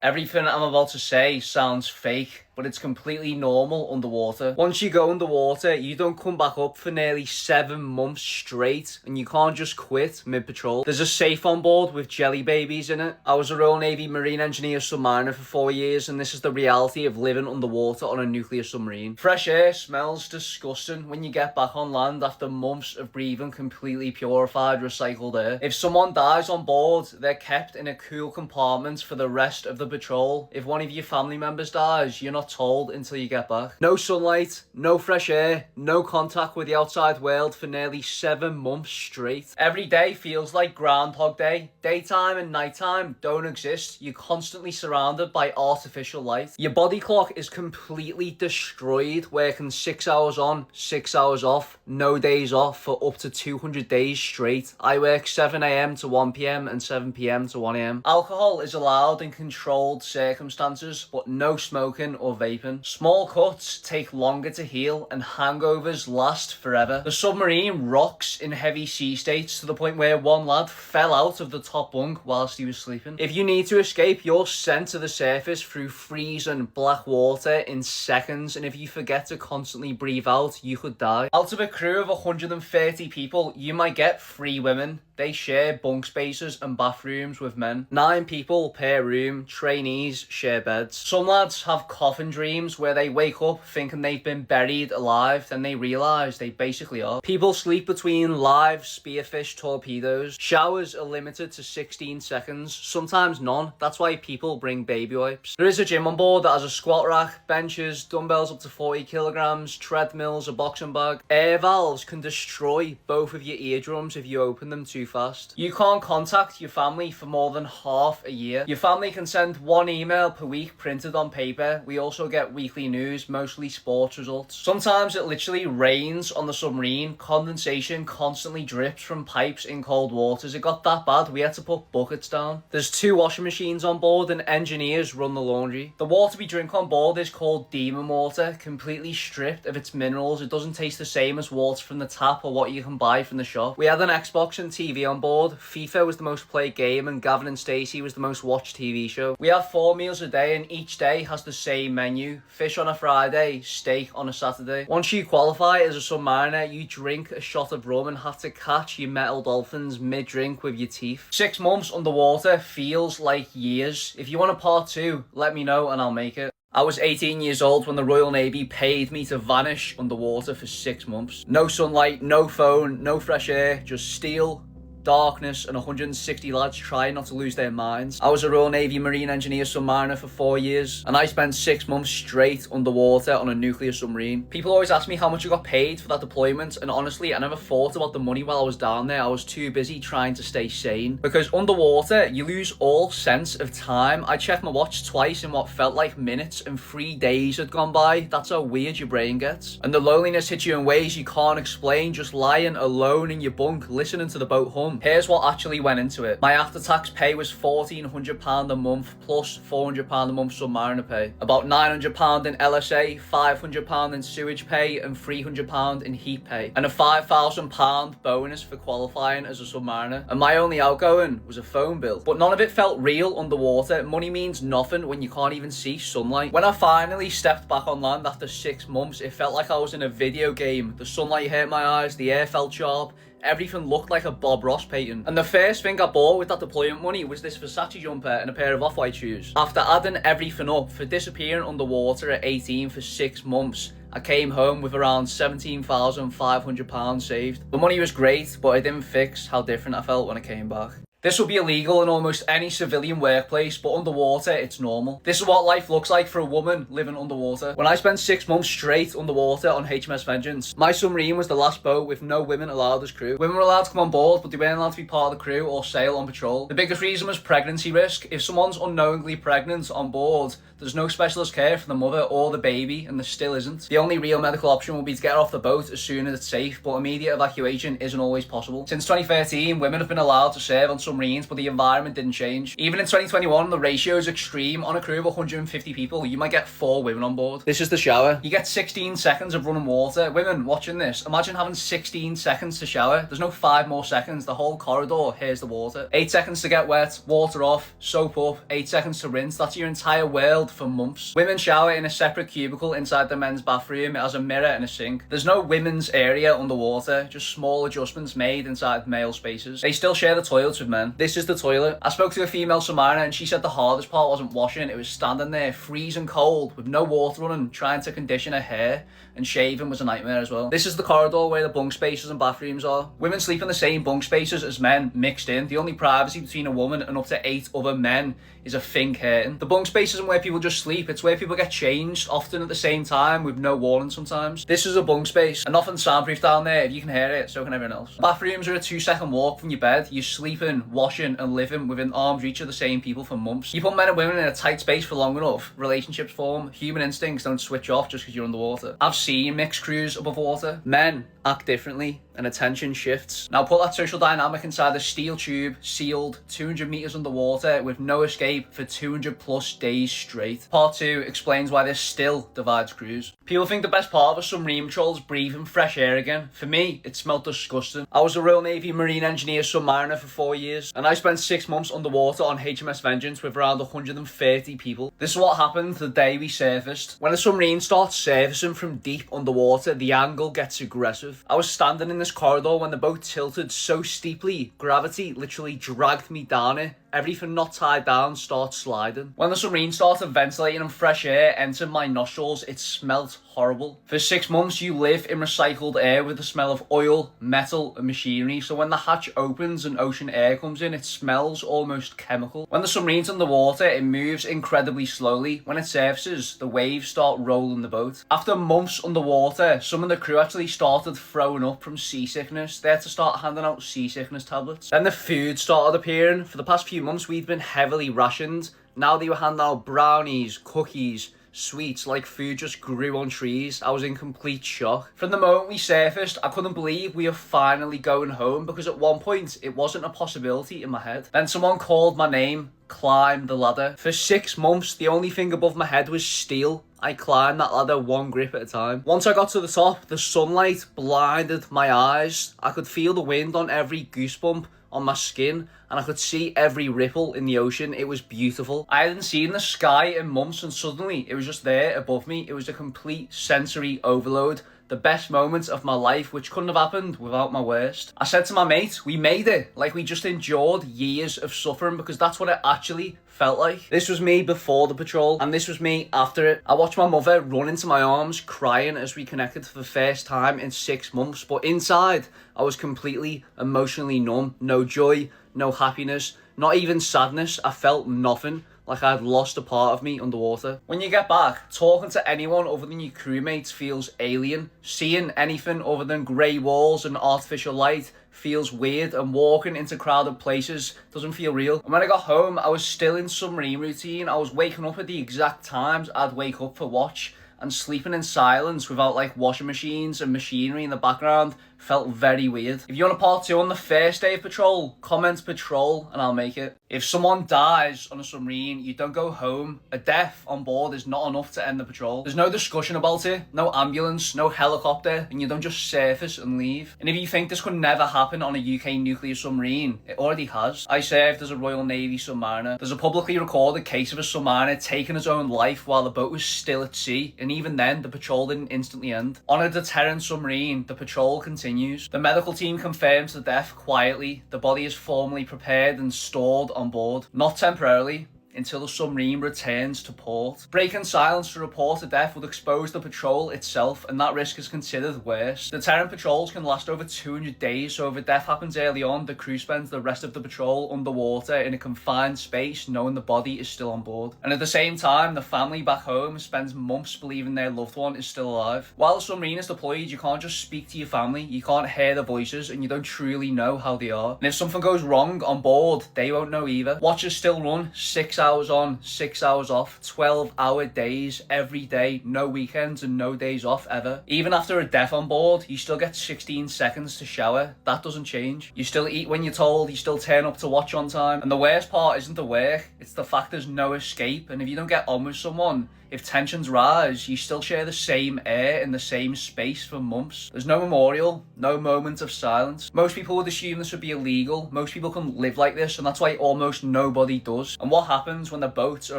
Everything I'm about to say sounds fake, but it's completely normal underwater. Once you go underwater, you don't come back up for nearly 7 months straight, and you can't just quit mid-patrol. There's a safe on board with jelly babies in it. I was a Royal Navy Marine Engineer submariner for 4 years, and this is the reality of living underwater on a nuclear submarine. Fresh air smells disgusting when you get back on land after months of breathing completely purified, recycled air. If someone dies on board, they're kept in a cool compartment for the rest of the patrol. If one of your family members dies, you're not told until you get back. No sunlight, no fresh air, no contact with the outside world for nearly 7 months straight. Every day feels like Groundhog Day. Daytime and nighttime don't exist. You're constantly surrounded by artificial light. Your body clock is completely destroyed, working 6 hours on, 6 hours off, no days off for up to 200 days straight. I work 7 a.m. to 1 p.m. and 7 p.m. to 1 a.m. Alcohol is allowed in controlled circumstances, but no smoking or vaping. Small cuts take longer to heal, and hangovers last forever. The submarine rocks in heavy sea states to the point where one lad fell out of the top bunk whilst he was sleeping. If you need to escape, you're sent to the surface through freezing black water in seconds, and if you forget to constantly breathe out, you could die. Out of a crew of 130 people, you might get 3 women. They share bunk spaces and bathrooms with men. 9 people per room. Trainees share beds. Some lads have coffin dreams where they wake up thinking they've been buried alive, then they realise they basically are. People sleep between live spearfish torpedoes. Showers are limited to 16 seconds, sometimes none. That's why people bring baby wipes. There is a gym on board that has a squat rack, benches, dumbbells up to 40 kilograms, treadmills, a boxing bag. Air valves can destroy both of your eardrums if you open them too fast. You can't contact your family for more than half a year. Your family can send 1 email per week printed on paper. We also get weekly news, mostly sports results. Sometimes it literally rains on the submarine. Condensation constantly drips from pipes in cold waters. It got that bad we had to put buckets down. There's 2 washing machines on board and engineers run the laundry. The water we drink on board is called demon water, completely stripped of its minerals. It doesn't taste the same as water from the tap or what you can buy from the shop. We had an Xbox and TV on board. FIFA was the most played game and Gavin and Stacey was the most watched TV show. We have 4 meals a day and each day has the same menu. Fish on a Friday, steak on a Saturday. Once you qualify as a submariner, you drink a shot of rum and have to catch your metal dolphins mid-drink with your teeth. 6 months underwater feels like years. If you want a part 2, let me know and I'll make it. I was 18 years old when the Royal Navy paid me to vanish underwater for 6 months. No sunlight, no phone, no fresh air, just steel, darkness, and 160 lads trying not to lose their minds. I was a Royal Navy Marine Engineer submariner for 4 years, and I spent 6 months straight underwater on a nuclear submarine. People always ask me how much I got paid for that deployment, and honestly, I never thought about the money while I was down there. I was too busy trying to stay sane. Because underwater, you lose all sense of time. I checked my watch twice in what felt like minutes, and 3 days had gone by. That's how weird your brain gets. And the loneliness hits you in ways you can't explain, just lying alone in your bunk, listening to the boat hum. Here's what actually went into it. My after-tax pay was £1,400 a month plus £400 a month submariner pay. About £900 in LSA, £500 in sewage pay, and £300 in heat pay. And a £5,000 bonus for qualifying as a submariner. And my only outgoing was a phone bill. But none of it felt real underwater. Money means nothing when you can't even see sunlight. When I finally stepped back on land after 6 months, it felt like I was in a video game. The sunlight hit my eyes, the air felt sharp. Everything looked like a Bob Ross painting. And the first thing I bought with that deployment money was this Versace jumper and a pair of off-white shoes. After adding everything up, for disappearing underwater at 18 for 6 months, I came home with around £17,500 saved. The money was great, but it didn't fix how different I felt when I came back. This will be illegal in almost any civilian workplace, but underwater, it's normal. This is what life looks like for a woman living underwater. When I spent 6 months straight underwater on HMS Vengeance, my submarine was the last boat with no women allowed as crew. Women were allowed to come on board, but they weren't allowed to be part of the crew or sail on patrol. The biggest reason was pregnancy risk. If someone's unknowingly pregnant on board, there's no specialist care for the mother or the baby, and there still isn't. The only real medical option will be to get her off the boat as soon as it's safe, but immediate evacuation isn't always possible. Since 2013, women have been allowed to serve on submarines, but the environment didn't change. Even in 2021, the ratio is extreme. On a crew of 150 people, you might get 4 women on board. This is the shower. You get 16 seconds of running water. Women watching this, imagine having 16 seconds to shower. There's no 5 more seconds. The whole corridor, here's the water. 8 seconds to get wet, water off, soap up, 8 seconds to rinse. That's your entire world for months. Women shower in a separate cubicle inside the men's bathroom. It has a mirror and a sink. There's no women's area underwater, just small adjustments made inside male spaces. They still share the toilets with men. This is the toilet. I spoke to a female submariner and she said the hardest part wasn't washing, it was standing there freezing cold with no water running, trying to condition her hair, and shaving was a nightmare as well. This is the corridor where the bunk spaces and bathrooms are. Women sleep in the same bunk spaces as men, mixed in. The only privacy between a woman and up to 8 other men is a thin curtain. The bunk space isn't where people just sleep, it's where people get changed, often at the same time with no warning sometimes. This is a bunk space, and nothing soundproof down there. If you can hear it, so can everyone else. Bathrooms are a 2-second walk from your bed. You're sleeping, washing and living within arm's reach of the same people for months. You put men and women in a tight space for long enough, relationships form. Human instincts don't switch off just because you're underwater. I've seen mixed crews above water. Men act differently and attention shifts. Now put that social dynamic inside a steel tube, sealed, 200 meters underwater with no escape for 200 plus days straight. Part 2 explains why this still divides crews. People think the best part of a submarine patrol is breathing fresh air again. For me, it smelled disgusting. I was a Royal Navy Marine Engineer submariner for 4 years, and I spent 6 months underwater on HMS Vengeance with around 130 people. This is what happened the day we surfaced. When a submarine starts surfacing from deep underwater, the angle gets aggressive. I was standing in this corridor when the boat tilted so steeply, gravity literally dragged me down it. Everything not tied down starts sliding. When the submarine started ventilating and fresh air entered my nostrils, it smelt horrible. For 6 months, you live in recycled air with the smell of oil, metal and machinery. So when the hatch opens and ocean air comes in, it smells almost chemical. When the submarine's underwater, it moves incredibly slowly. When it surfaces, the waves start rolling the boat. After months underwater, some of the crew actually started throwing up from seasickness. They had to start handing out seasickness tablets. Then the food started appearing. For the past few months, we'd been heavily rationed. Now they were handing out brownies, cookies, sweets, like food just grew on trees. I was in complete shock. From the moment we surfaced, I couldn't believe we were finally going home, because at one point it wasn't a possibility in my head. Then someone called my name, climbed the ladder. For 6 months, the only thing above my head was steel. I climbed that ladder one grip at a time. Once I got to the top, the sunlight blinded my eyes. I could feel the wind on every goosebump on my skin, and I could see every ripple in the ocean. It was beautiful. I hadn't seen the sky in months, and suddenly it was just there above me. It was a complete sensory overload. The best moments of my life, which couldn't have happened without my worst. I said to my mate, we made it. Like we just endured years of suffering, because that's what it actually felt like. This was me before the patrol, and this was me after it. I watched my mother run into my arms crying as we connected for the first time in 6 months, but inside I was completely emotionally numb. No joy, no happiness, not even sadness. I felt nothing. Like I had lost a part of me underwater. When you get back, talking to anyone other than your crewmates feels alien. Seeing anything other than grey walls and artificial light feels weird, and walking into crowded places doesn't feel real. And when I got home, I was still in submarine routine. I was waking up at the exact times I'd wake up for watch, and sleeping in silence without like washing machines and machinery in the background felt very weird. If you want a part 2 on the first day of patrol, comment patrol and I'll make it. If someone dies on a submarine, you don't go home. A death on board is not enough to end the patrol. There's no discussion about it, no ambulance, no helicopter, and you don't just surface and leave. And if you think this could never happen on a UK nuclear submarine, it already has. I served as a Royal Navy submariner. There's a publicly recorded case of a submariner taking his own life while the boat was still at sea, and even then the patrol didn't instantly end. On a deterrent submarine, the patrol continues. The medical team confirms the death quietly. The body is formally prepared and stored on board, not temporarily, until the submarine returns to port. Breaking silence to report a death would expose the patrol itself, and that risk is considered worse. Deterrent patrols can last over 200 days, so if a death happens early on, the crew spends the rest of the patrol underwater in a confined space, knowing the body is still on board. And at the same time, the family back home spends months believing their loved one is still alive. While the submarine is deployed, you can't just speak to your family, you can't hear their voices, and you don't truly know how they are. And if something goes wrong on board, they won't know either. Watches still run 6 hours on, 6 hours off, 12-hour days every day, no weekends and no days off ever. Even after a death on board, you still get 16 seconds to shower. That doesn't change. You still eat when you're told, you still turn up to watch on time. And the worst part isn't the work, it's the fact there's no escape. And if you don't get on with someone, if tensions rise, you still share the same air in the same space for months. There's no memorial, no moment of silence. Most people would assume this would be illegal. Most people can live like this, and that's why almost nobody does. And what happens when the boats are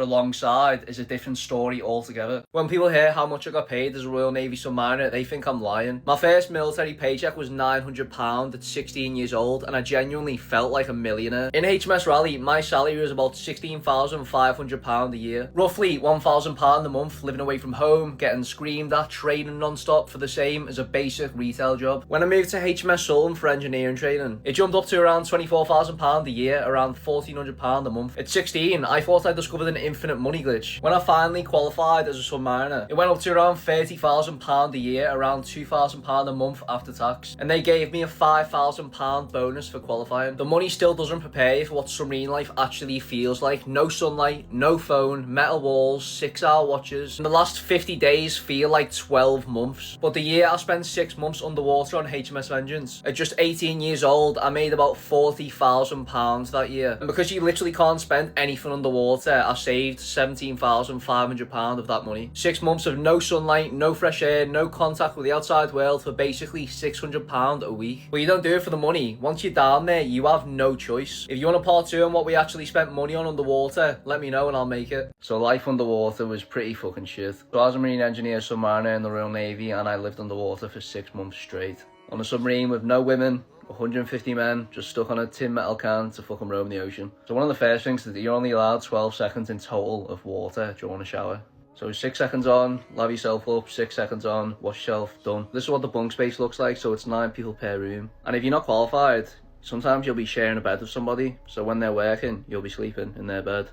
alongside is a different story altogether. When people hear how much I got paid as a Royal Navy submariner, they think I'm lying. My first military paycheck was £900 at 16 years old, and I genuinely felt like a millionaire. In HMS Raleigh, my salary was about £16,500 a year. Roughly £1,000 a month, living away from home, getting screamed at, training non-stop for the same as a basic retail job. When I moved to HMS Sultan for engineering training, it jumped up to around £24,000 a year, around £1,400 a month. At 16, I thought I discovered an infinite money glitch. When I finally qualified as a submariner, it went up to around £30,000 a year, around £2,000 a month after tax. And they gave me a £5,000 bonus for qualifying. The money still doesn't prepare you for what submarine life actually feels like. No sunlight, no phone, metal walls, 6-hour watches. And the last 50 days feel like 12 months. But the year I spent 6 months underwater on HMS Vengeance, at just 18 years old, I made about £40,000 that year. And because you literally can't spend anything underwater, I saved £17,500 of that money. 6 months of no sunlight, no fresh air, no contact with the outside world for basically £600 a week. But you don't do it for the money. Once you're down there, you have no choice. If you want a part 2 on what we actually spent money on underwater, let me know and I'll make it. So life underwater was pretty fucking shit. So I was a marine engineer submariner in the Royal Navy, and I lived underwater for 6 months straight. On a submarine with no women, 150 men, just stuck on a tin metal can to fucking roam the ocean. So one of the first things is that you're only allowed 12 seconds in total of water during a shower. So 6 seconds on, lave yourself up, 6 seconds on, wash yourself, done. This is what the bunk space looks like, so it's 9 people per room. And if you're not qualified, sometimes you'll be sharing a bed with somebody, so when they're working, you'll be sleeping in their bed.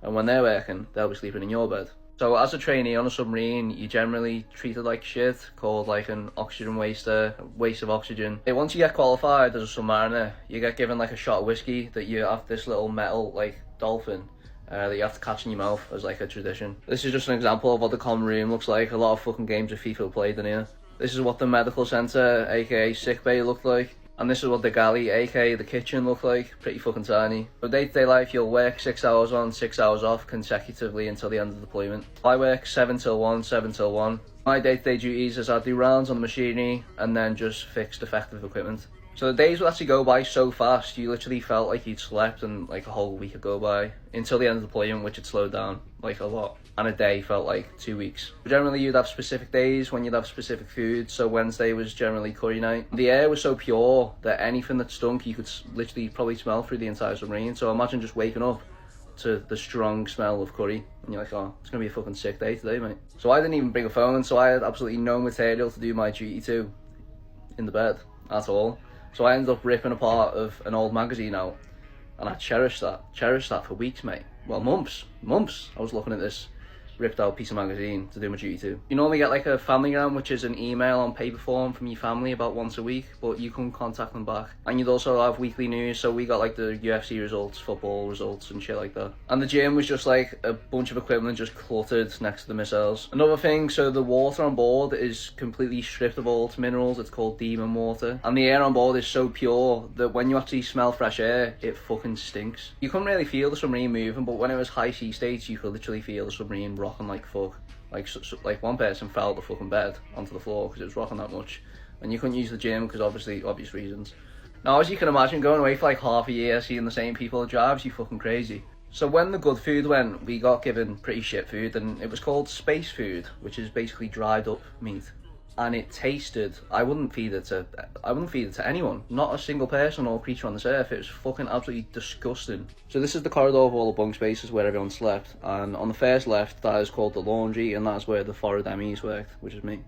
And when they're working, they'll be sleeping in your bed. So as a trainee on a submarine, you're generally treated like shit, called like an oxygen waster, waste of oxygen. Once you get qualified as a submariner, you get given like a shot of whiskey that you have this little metal like dolphin that you have to catch in your mouth as like a tradition. This is just an example of what the common room looks like. A lot of fucking games of FIFA played in here. This is what the medical centre, aka sick bay, looked like. And this is what the galley, aka the kitchen, looked like. Pretty fucking tiny. But day-to-day life, you'll work 6 hours on, 6 hours off consecutively until the end of deployment. I work 7 till 1, 7 till 1. My day-to-day duties is I do rounds on the machinery and then just fix defective equipment. So the days would actually go by so fast, you literally felt like you'd slept and like a whole week would go by. Until the end of deployment, which had slowed down like a lot. And a day felt like 2 weeks. But generally you'd have specific days when you'd have specific food. So Wednesday was generally curry night. The air was so pure that anything that stunk you could literally probably smell through the entire submarine. So imagine just waking up to the strong smell of curry and you're like, oh, it's gonna be a fucking sick day today, mate. So I didn't even bring a phone, so I had absolutely no material to do my duty to in the bed at all. So I ended up ripping a part of an old magazine out, and I cherished that for weeks, mate. Well, months. I was looking at this ripped out piece of magazine to do my duty to. You normally get like a familygram, which is an email on paper form from your family about once a week, but you can contact them back. And you'd also have weekly news, so we got like the UFC results, football results and shit like that. And the gym was just like a bunch of equipment just cluttered next to the missiles. Another thing, so the water on board is completely stripped of all its minerals. It's called demon water. And the air on board is so pure that when you actually smell fresh air, it fucking stinks. You couldn't really feel the submarine moving, but when it was high sea states, you could literally feel the submarine rocking like fuck. Like one person fell out the fucking bed onto the floor because it was rocking that much, and you couldn't use the gym because obviously obvious reasons. Now, as you can imagine, going away for like half a year seeing the same people drives you fucking crazy. So when the good food went, we got given pretty shit food, and it was called space food, which is basically dried up meat. And it tasted, I wouldn't feed it to anyone, not a single person or creature on this earth. It was fucking absolutely disgusting. So this is the corridor of all the bunk spaces where everyone slept, and on the first left, that is called the laundry, and that's where the forward MEs worked, which is me.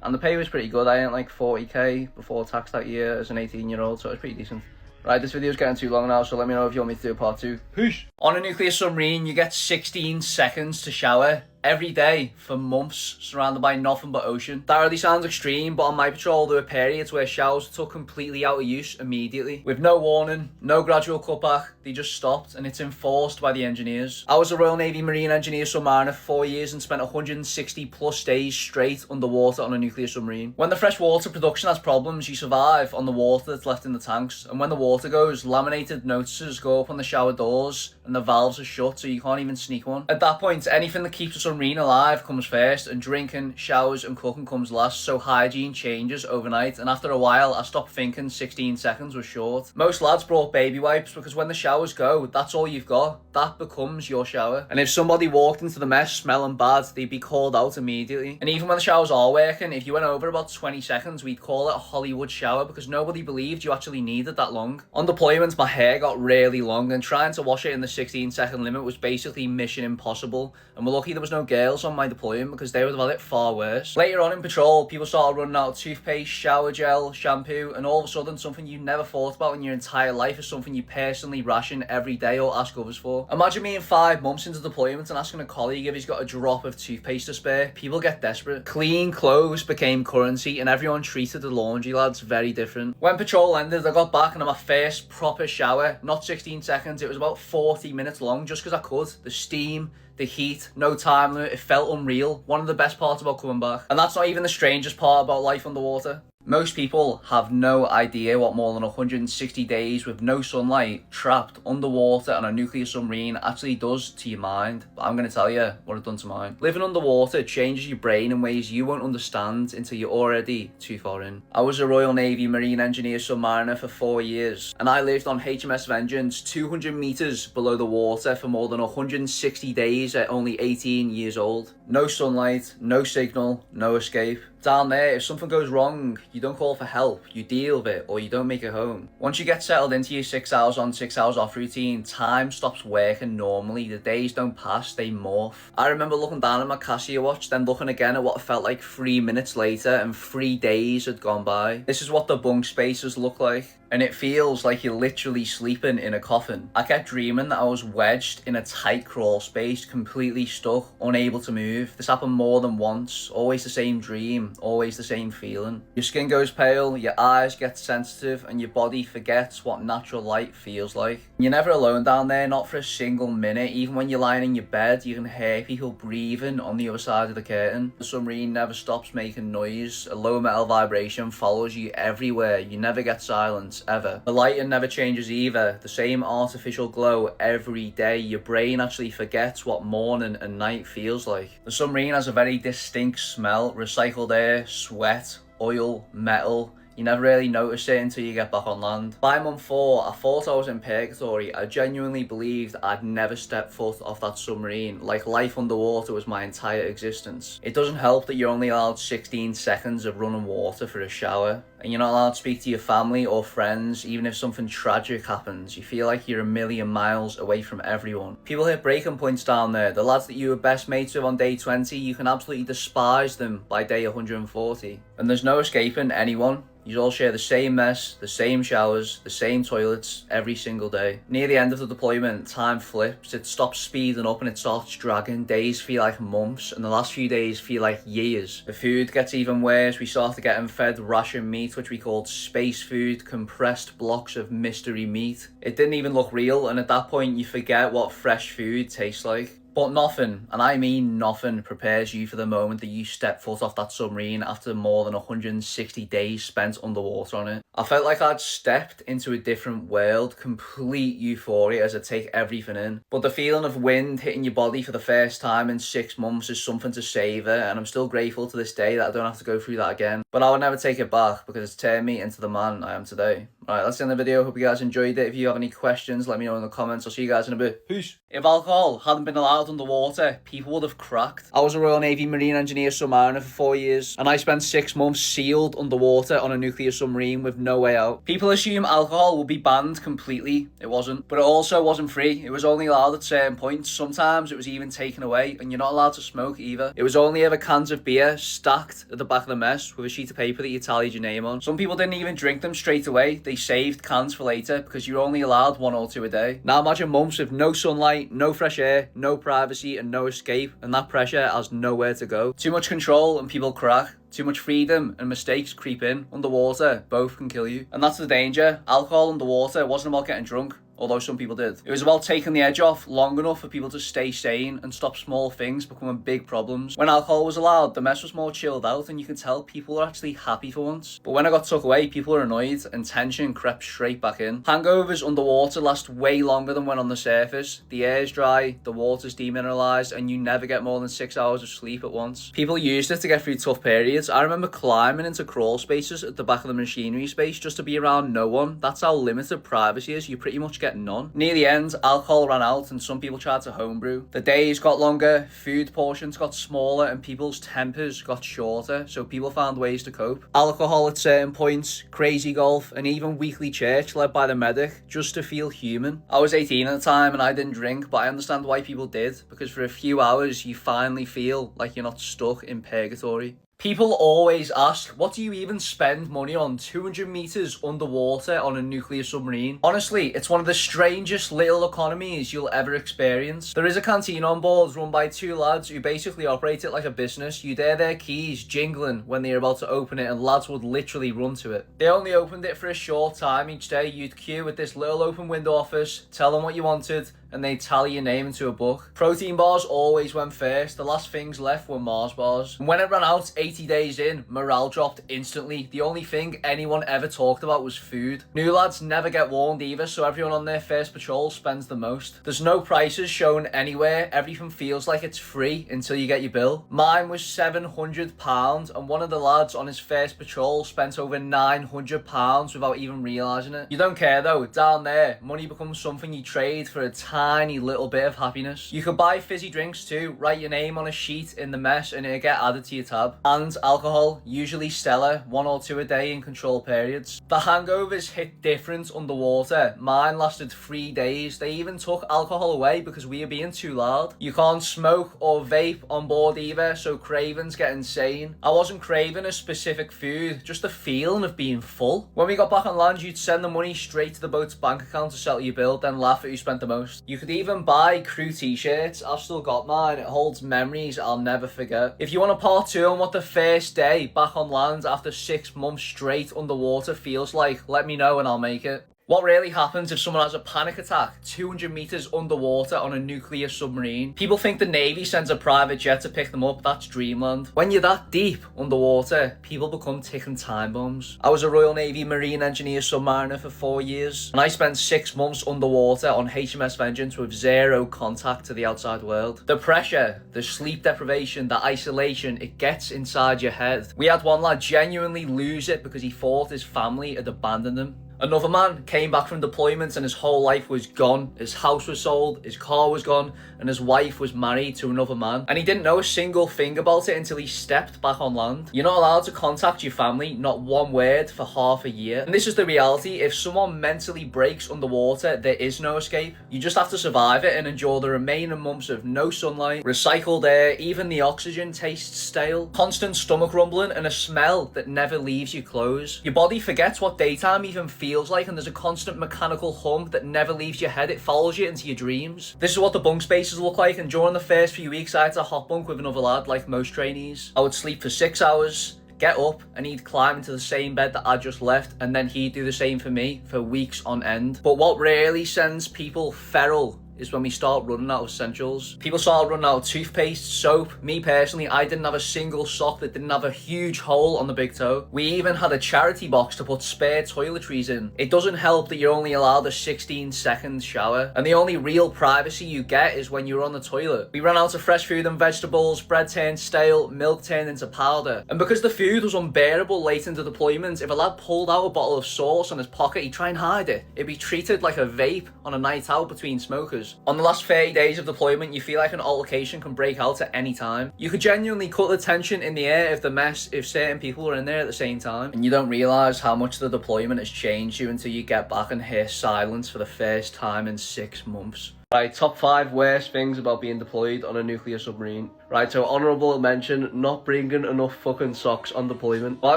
And the pay was pretty good. I earned like 40k before tax that year as an 18-year-old, so it was pretty decent. Right, this video's getting too long now, so let me know if you want me to do a part 2. Peace! On a nuclear submarine, you get 16 seconds to shower every day for months, surrounded by nothing but ocean. That really sounds extreme, but on my patrol there were periods where showers took completely out of use immediately. With no warning, no gradual cutback, they just stopped, and it's enforced by the engineers. I was a Royal Navy Marine Engineer Submariner for 4 years and spent 160 plus days straight underwater on a nuclear submarine. When the freshwater production has problems, you survive on the water that's left in the tanks, and when the water goes, laminated notices go up on the shower doors and the valves are shut, so you can't even sneak one. At that point, anything that keeps a submarine alive comes first, and drinking, showers and cooking comes last, so hygiene changes overnight, and after a while I stopped thinking 16 seconds was short. Most lads brought baby wipes because when the showers go, that's all you've got. That becomes your shower. And if somebody walked into the mess smelling bad, they'd be called out immediately. And even when the showers are working, if you went over about 20 seconds, we'd call it a Hollywood shower because nobody believed you actually needed that long. On deployment, my hair got really long, and trying to wash it in the 16-second limit was basically mission impossible. And we're lucky there was no girls on my deployment because they would have had it far worse. Later on in patrol, people started running out of toothpaste, shower gel, shampoo, and all of a sudden something you never thought about in your entire life is something you personally ration every day or ask others for. Imagine being 5 months into deployment and asking a colleague if he's got a drop of toothpaste to spare. People get desperate. Clean clothes became currency, and everyone treated the laundry lads very different. When patrol ended, I got back and had my first proper shower. Not 16 seconds, it was about 40 minutes long, just because I could. The steam, the heat, no time limit, it felt unreal. One of the best parts about coming back. And that's not even the strangest part about life underwater. Most people have no idea what more than 160 days with no sunlight, trapped underwater on a nuclear submarine actually does to your mind. But I'm going to tell you what it done to mine. Living underwater changes your brain in ways you won't understand until you're already too far in. I was a Royal Navy Marine Engineer Submariner for 4 years, and I lived on HMS Vengeance 200 meters below the water for more than 160 days at only 18 years old. No sunlight, no signal, no escape. Down there, if something goes wrong, you don't call for help, you deal with it, or you don't make it home. Once you get settled into your 6 hours on, 6 hours off routine, time stops working normally. The days don't pass, they morph. I remember looking down at my Casio watch, then looking again at what felt like 3 minutes later, and 3 days had gone by. This is what the bunk spaces look like. And it feels like you're literally sleeping in a coffin. I kept dreaming that I was wedged in a tight crawl space, completely stuck, unable to move. This happened more than once. Always the same dream, always the same feeling. Your skin goes pale, your eyes get sensitive, and your body forgets what natural light feels like. You're never alone down there, not for a single minute. Even when you're lying in your bed, you can hear people breathing on the other side of the curtain. The submarine never stops making noise. A low metal vibration follows you everywhere. You never get silence. Ever. The lighting never changes either. The same artificial glow every day. Your brain actually forgets what morning and night feels like. The submarine has a very distinct smell. Recycled air, sweat, oil, metal. You never really notice it until you get back on land. By month 4, I thought I was in purgatory. I genuinely believed I'd never step foot off that submarine, like life underwater was my entire existence. It doesn't help that you're only allowed 16 seconds of running water for a shower, and you're not allowed to speak to your family or friends. Even if something tragic happens, you feel like you're a million miles away from everyone. People hit breaking points down there. The lads that you were best mates with on day 20, you can absolutely despise them by day 140. And there's no escaping anyone. You all share the same mess, the same showers, the same toilets every single day. Near the end of the deployment, time flips. It stops speeding up and it starts dragging. Days feel like months, and the last few days feel like years. The food gets even worse. We started getting fed ration meat, which we called space food, compressed blocks of mystery meat. It didn't even look real, and at that point you forget what fresh food tastes like. But nothing, and I mean nothing, prepares you for the moment that you step foot off that submarine after more than 160 days spent underwater on it. I felt like I'd stepped into a different world, complete euphoria as I take everything in. But the feeling of wind hitting your body for the first time in 6 months is something to savour, and I'm still grateful to this day that I don't have to go through that again. But I would never take it back because it's turned me into the man I am today. Alright, that's the end of the video. Hope you guys enjoyed it. If you have any questions, let me know in the comments. I'll see you guys in a bit. Peace. If alcohol hadn't been allowed underwater, people would have cracked. I was a Royal Navy Marine Engineer Submariner for 4 years, and I spent 6 months sealed underwater on a nuclear submarine with no way out. People assume alcohol will be banned completely. It wasn't. But it also wasn't free. It was only allowed at certain points. Sometimes it was even taken away, and you're not allowed to smoke either. It was only ever cans of beer stacked at the back of the mess with a sheet of paper that you tallied your name on. Some people didn't even drink them straight away. They saved cans for later because you're only allowed 1 or 2 a day. Now imagine months with no sunlight, night, no fresh air, no privacy, and no escape, and that pressure has nowhere to go. Too much control and people crack. Too much freedom and mistakes creep in. Underwater, both can kill you. And that's the danger. Alcohol underwater wasn't about getting drunk, although some people did. It was about taking the edge off long enough for people to stay sane and stop small things becoming big problems. When alcohol was allowed, the mess was more chilled out and you could tell people were actually happy for once. But when it got took away, people were annoyed and tension crept straight back in. Hangovers underwater last way longer than when on the surface. The air's dry, the water's demineralized, and you never get more than 6 hours of sleep at once. People used it to get through tough periods. I remember climbing into crawl spaces at the back of the machinery space just to be around no one. That's how limited privacy is. You pretty much get none. Near the end, alcohol ran out and some people tried to homebrew. The days got longer, food portions got smaller, and people's tempers got shorter, so people found ways to cope. Alcohol at certain points, crazy golf, and even weekly church led by the medic just to feel human. I was 18 at the time and I didn't drink, but I understand why people did, because for a few hours you finally feel like you're not stuck in purgatory. People always ask, what do you even spend money on 200 meters underwater on a nuclear submarine? Honestly, it's one of the strangest little economies you'll ever experience. There is a canteen on board run by two lads who basically operate it like a business. You'd hear their keys jingling when they're about to open it and lads would literally run to it. They only opened it for a short time each day. You'd queue at this little open window office, tell them what you wanted, and they tally your name into a book. Protein bars always went first. The last things left were Mars bars. And when it ran out 80 days in, morale dropped instantly. The only thing anyone ever talked about was food. New lads never get warned either, so everyone on their first patrol spends the most. There's no prices shown anywhere. Everything feels like it's free until you get your bill. Mine was £700, and one of the lads on his first patrol spent over £900 without even realising it. You don't care though. Down there, money becomes something you trade for a tiny little bit of happiness. You could buy fizzy drinks too, write your name on a sheet in the mess and it'll get added to your tab. And alcohol, usually Stella, 1 or 2 a day in control periods. The hangovers hit different underwater. Mine lasted 3 days. They even took alcohol away because we were being too loud. You can't smoke or vape on board either, so cravings get insane. I wasn't craving a specific food, just the feeling of being full. When we got back on land, you'd send the money straight to the boat's bank account to settle your bill, then laugh at who spent the most. You could even buy crew t-shirts. I've still got mine. It holds memories I'll never forget. If you want a part 2 on what the first day back on land after 6 months straight underwater feels like, let me know and I'll make it. What really happens if someone has a panic attack 200 meters underwater on a nuclear submarine? People think the Navy sends a private jet to pick them up. That's dreamland. When you're that deep underwater, people become ticking time bombs. I was a Royal Navy Marine Engineer submariner for 4 years, and I spent 6 months underwater on HMS Vengeance with 0 contact to the outside world. The pressure, the sleep deprivation, the isolation, it gets inside your head. We had one lad genuinely lose it because he thought his family had abandoned him. Another man came back from deployment and his whole life was gone. His house was sold, his car was gone, and his wife was married to another man. And he didn't know a single thing about it until he stepped back on land. You're not allowed to contact your family, not one word, for half a year. And this is the reality. If someone mentally breaks underwater, there is no escape. You just have to survive it and endure the remaining months of no sunlight, recycled air, even the oxygen tastes stale, constant stomach rumbling, and a smell that never leaves your clothes. Your body forgets what daytime even feels like, and there's a constant mechanical hum that never leaves your head. It follows you into your dreams. This is what the bunk spaces look like, and during the first few weeks I had to hot bunk with another lad like most trainees. I would sleep for 6 hours, get up, and he'd climb into the same bed that I just left, and then he'd do the same for me for weeks on end. But what really sends people feral is when we start running out of essentials. People started running out of toothpaste, soap. Me personally, I didn't have a single sock that didn't have a huge hole on the big toe. We even had a charity box to put spare toiletries in. It doesn't help that you're only allowed a 16-second shower, and the only real privacy you get is when you're on the toilet. We ran out of fresh food and vegetables, bread turned stale, milk turned into powder. And because the food was unbearable late into deployment, if a lad pulled out a bottle of sauce on his pocket, he'd try and hide it. It'd be treated like a vape on a night out between smokers. On the last 30 days of deployment, you feel like an altercation can break out at any time. You could genuinely cut the tension in the air of the mess if certain people are in there at the same time. And you don't realise how much the deployment has changed you until you get back and hear silence for the first time in 6 months. Right, top 5 worst things about being deployed on a nuclear submarine. Right, so honourable mention, not bringing enough fucking socks on deployment. Well, I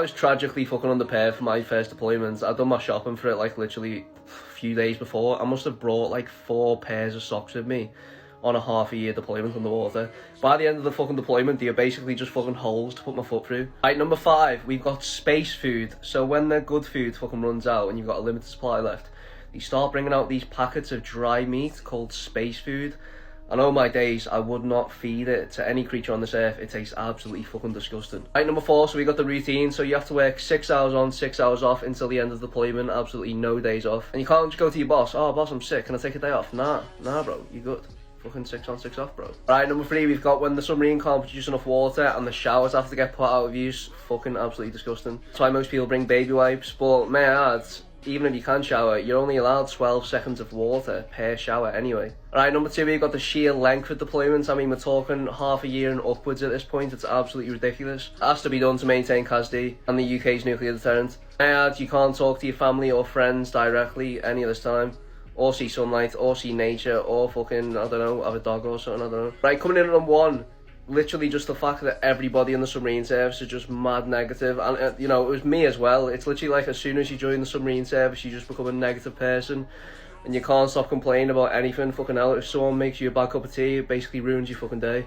was tragically fucking underprepared for my first deployment. I'd done my shopping for it like literally a few days before. I must have brought like 4 pairs of socks with me. on a half-a-year deployment underwater. By the end of the fucking deployment, you're basically just fucking holes to put my foot through. Right, number 5, we've got space food. So when the good food fucking runs out and you've got a limited supply left, you start bringing out these packets of dry meat called space food. And oh my days, I would not feed it to any creature on this earth. It tastes absolutely fucking disgusting. Right, number 4, so we got the routine. So you have to work 6 hours on, 6 hours off until the end of the deployment. Absolutely no days off. And you can't just go to your boss, oh boss, I'm sick, can I take a day off? Nah bro, you good. Fucking 6 on, 6 off, bro. Right, number 3, we've got when the submarine can't produce enough water and the showers have to get put out of use. Fucking absolutely disgusting. That's why most people bring baby wipes. But may I add, even if you can shower, you're only allowed 12 seconds of water per shower anyway. Right, number 2, we've got the sheer length of deployments. I mean, we're talking half a year and upwards at this point. It's absolutely ridiculous. It has to be done to maintain CASD and the UK's nuclear deterrent. And you can't talk to your family or friends directly any of this time, or see sunlight, or see nature, or fucking, I don't know, have a dog or something, I don't know. Right, coming in at number 1, literally just the fact that everybody in the submarine service is just mad negative. And you know, it was me as well. It's literally like as soon as you join the submarine service, you just become a negative person and you can't stop complaining about anything. Fucking hell, if someone makes you a bad cup of tea, it basically ruins your fucking day.